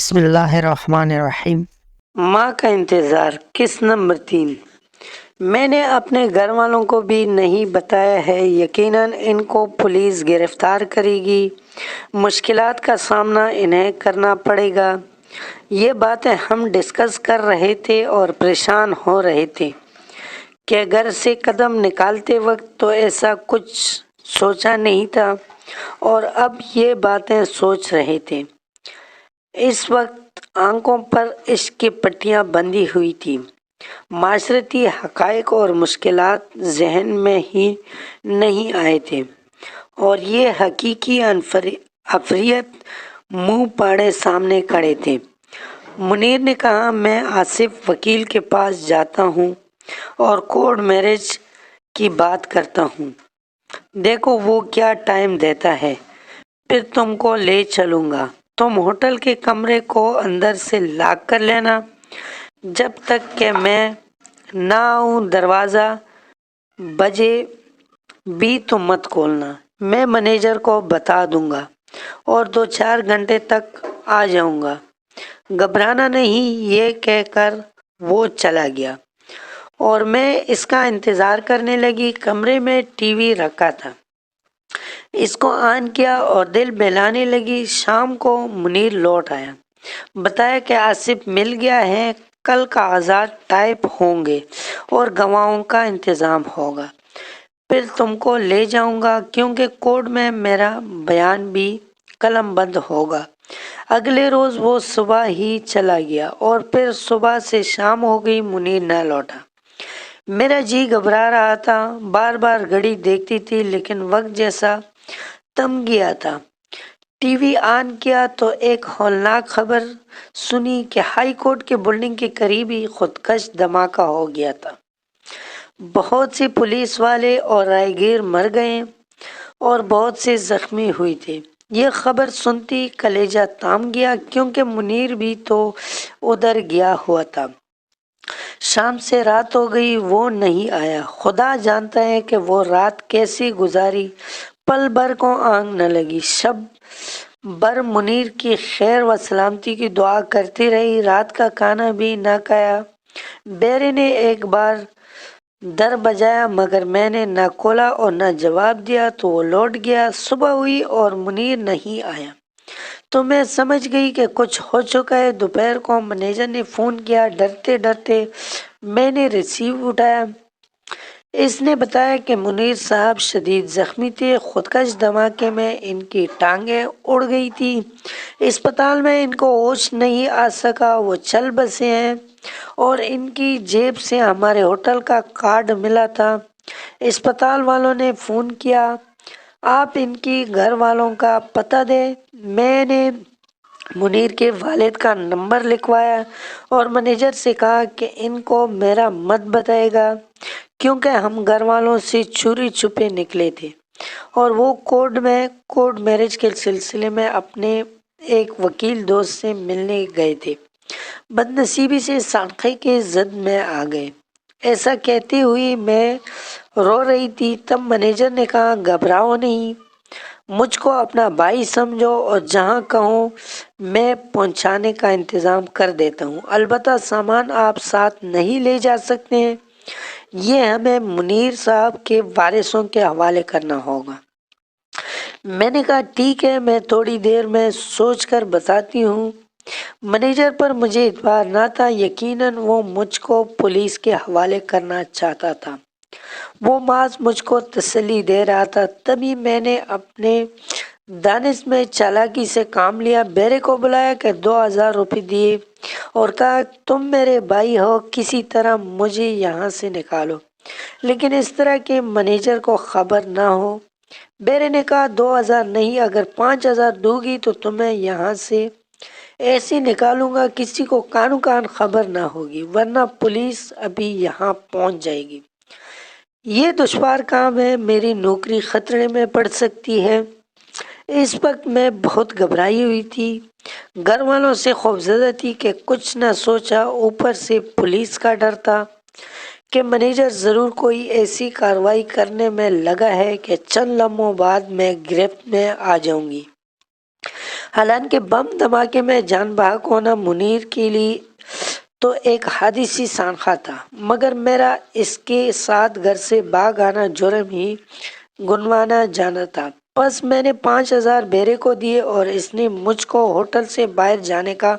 بسم اللہ الرحمن الرحیم۔ ماں کا انتظار قسط نمبر 3۔ میں نے اپنے گھر والوں کو بھی نہیں بتایا ہے، یقیناً ان کو پولیس گرفتار کرے گی، مشکلات کا سامنا انہیں کرنا پڑے گا۔ یہ باتیں ہم ڈسکس کر رہے تھے اور پریشان ہو رہے تھے کہ گھر سے قدم نکالتے وقت تو ایسا کچھ سوچا نہیں تھا، اور اب یہ باتیں سوچ رہے تھے۔ اس وقت آنکھوں پر عشق کی پٹیاں بندھی ہوئی تھیں، معاشرتی حقائق اور مشکلات ذہن میں ہی نہیں آئے تھے، اور یہ حقیقی افریت منہ پاڑے سامنے کھڑے تھے۔ منیر نے کہا، میں آصف وکیل کے پاس جاتا ہوں اور کورٹ میرج کی بات کرتا ہوں، دیکھو وہ کیا ٹائم دیتا ہے، پھر تم کو لے چلوں گا۔ تم ہوٹل کے کمرے کو اندر سے لاک کر لینا، جب تک کہ میں نہ آؤں دروازہ بجے بھی تم مت کھولنا، میں مینیجر کو بتا دوں گا اور 2-4 گھنٹے تک آ جاؤں گا، گھبرانا نہیں۔ یہ کہہ کر وہ چلا گیا اور میں اس کا انتظار کرنے لگی۔ کمرے میں ٹی وی رکھا تھا، اس کو آن کیا اور دل بہلانے لگی۔ شام کو منیر لوٹ آیا، بتایا کہ آصف مل گیا ہے، کل کاغذات ٹائپ ہوں گے اور گواہوں کا انتظام ہوگا، پھر تم کو لے جاؤں گا، کیونکہ کورٹ میں میرا بیان بھی قلم بند ہوگا۔ اگلے روز وہ صبح ہی چلا گیا اور پھر صبح سے شام ہو گئی، منیر نہ لوٹا۔ میرا جی گھبرا رہا تھا، بار بار گھڑی دیکھتی تھی، لیکن وقت جیسا تھم گیا تھا۔ ٹی وی آن کیا تو ایک ہولناک خبر سنی کہ ہائی کورٹ کی بلڈنگ کے قریب ہی خودکش دھماکہ ہو گیا تھا، بہت سے پولیس والے اور راہگیر مر گئے اور بہت سے زخمی ہوئے تھے۔ یہ خبر سنتی کلیجہ تھام گیا، کیونکہ منیر بھی تو ادھر گیا ہوا تھا۔ شام سے رات ہو گئی، وہ نہیں آیا۔ خدا جانتا ہے کہ وہ رات کیسی گزاری، پل بھر کو آنکھ نہ لگی۔ شب بھر منیر کی خیر و سلامتی کی دعا کرتی رہی، رات کا کھانا بھی نہ کھایا۔ بیرے نے ایک بار در بجایا، مگر میں نے نہ کھولا اور نہ جواب دیا تو وہ لوٹ گیا۔ صبح ہوئی اور منیر نہیں آیا تو میں سمجھ گئی کہ کچھ ہو چکا ہے۔ دوپہر کو مینیجر نے فون کیا، ڈرتے ڈرتے میں نے ریسیو اٹھایا۔ اس نے بتایا کہ منیر صاحب شدید زخمی تھے، خودکش دھماکے میں ان کی ٹانگیں اڑ گئی تھی، اسپتال میں ان کو ہوش نہیں آ سکا، وہ چل بسے ہیں، اور ان کی جیب سے ہمارے ہوٹل کا کارڈ ملا تھا۔ اسپتال والوں نے فون کیا، آپ ان کی گھر والوں کا پتہ دیں۔ میں نے منیر کے والد کا نمبر لکھوایا اور مینیجر سے کہا کہ ان کو میرا مت بتائے گا، کیونکہ ہم گھر والوں سے چوری چھپے نکلے تھے اور وہ کورٹ میرج کے سلسلے میں اپنے ایک وکیل دوست سے ملنے گئے تھے، بدنصیبی سے سانقے کی زد میں آ گئے۔ ایسا کہتے ہوئے میں رو رہی تھی، تب مینیجر نے کہا، گھبراؤ نہیں، مجھ کو اپنا بھائی سمجھو اور جہاں کہو میں پہنچانے کا انتظام کر دیتا ہوں، البتہ سامان آپ ساتھ نہیں لے جا سکتے ہیں، یہ ہمیں منیر صاحب کے وارثوں کے حوالے کرنا ہوگا۔ میں نے کہا ٹھیک ہے، میں تھوڑی دیر میں سوچ کر بتاتی ہوں۔ مینیجر پر مجھے اعتبار نہ تھا، یقیناً وہ مجھ کو پولیس کے حوالے کرنا چاہتا تھا، وہ محض مجھ کو تسلی دے رہا تھا۔ تبھی میں نے اپنے دانش میں چالاکی سے کام لیا، بیرے کو بلایا کہ 2000 روپے دیے اور کہا تم میرے بھائی ہو، کسی طرح مجھے یہاں سے نکالو، لیکن اس طرح کہ مینیجر کو خبر نہ ہو۔ بیرے نے کہا 2000 نہیں، اگر 5000 دو گی تو تمہیں یہاں سے ایسے نکالوں گا، کسی کو کانو کان خبر نہ ہوگی، ورنہ پولیس ابھی یہاں پہنچ جائے گی۔ یہ دشوار کام ہے، میری نوکری خطرے میں پڑ سکتی ہے۔ اس وقت میں بہت گھبرائی ہوئی تھی، گھر والوں سے خوفزدہ تھی کہ کچھ نہ سوچا، اوپر سے پولیس کا ڈر تھا کہ مینیجر ضرور کوئی ایسی کارروائی کرنے میں لگا ہے کہ چند لمحوں بعد میں گرفت میں آ جاؤں گی۔ حالانکہ بم دھماکے میں جان بحق ہونا منیر کے لیے تو ایک حادثی سانحہ تھا، مگر میرا اس کے ساتھ گھر سے بھاگ آنا جرم ہی گنوانا جانا تھا۔ بس میں نے 5,000 بیرے کو دیے اور اس نے مجھ کو ہوٹل سے باہر جانے کا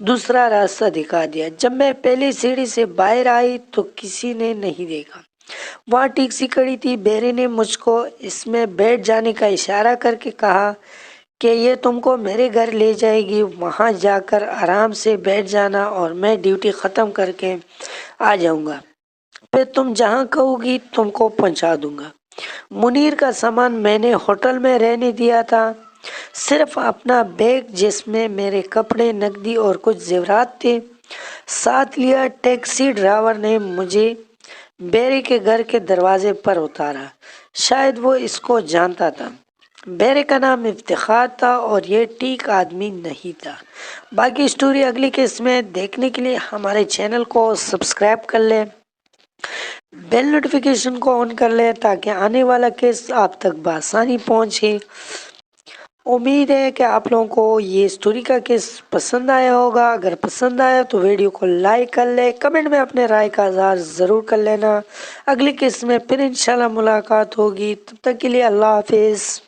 دوسرا راستہ دکھا دیا۔ جب میں پہلی سیڑھی سے باہر آئی تو کسی نے نہیں دیکھا، وہاں ٹیکسی کھڑی تھی۔ بیرے نے مجھ کو اس میں بیٹھ جانے کا اشارہ کر کے کہا کہ یہ تم کو میرے گھر لے جائے گی، وہاں جا کر آرام سے بیٹھ جانا اور میں ڈیوٹی ختم کر کے آ جاؤں گا، پھر تم جہاں کہو گی تم کو پہنچا دوں گا۔ منیر کا سامان میں نے ہوٹل میں رہنے دیا تھا، صرف اپنا بیگ جس میں میرے کپڑے، نقدی اور کچھ زیورات تھے ساتھ لیا۔ ٹیکسی ڈرائیور نے مجھے بیرے کے گھر کے دروازے پر اتارا، شاید وہ اس کو جانتا تھا۔ بیرے کا نام افتخار تھا اور یہ ٹھیک آدمی نہیں تھا۔ باقی سٹوری اگلی قسط میں دیکھنے کے لیے ہمارے چینل کو سبسکرائب کر لیں، بیل نوٹیفیکیشن کو آن کر لیں تاکہ آنے والا قسط آپ تک بآسانی پہنچے۔ امید ہے کہ آپ لوگوں کو یہ سٹوری کا قسط پسند آیا ہوگا۔ اگر پسند آیا تو ویڈیو کو لائک کر لیں، کمنٹ میں اپنے رائے کا اظہار ضرور کر لینا۔ اگلی قسط میں پھر انشاءاللہ ملاقات ہوگی، تب تک کے لیے اللہ حافظ۔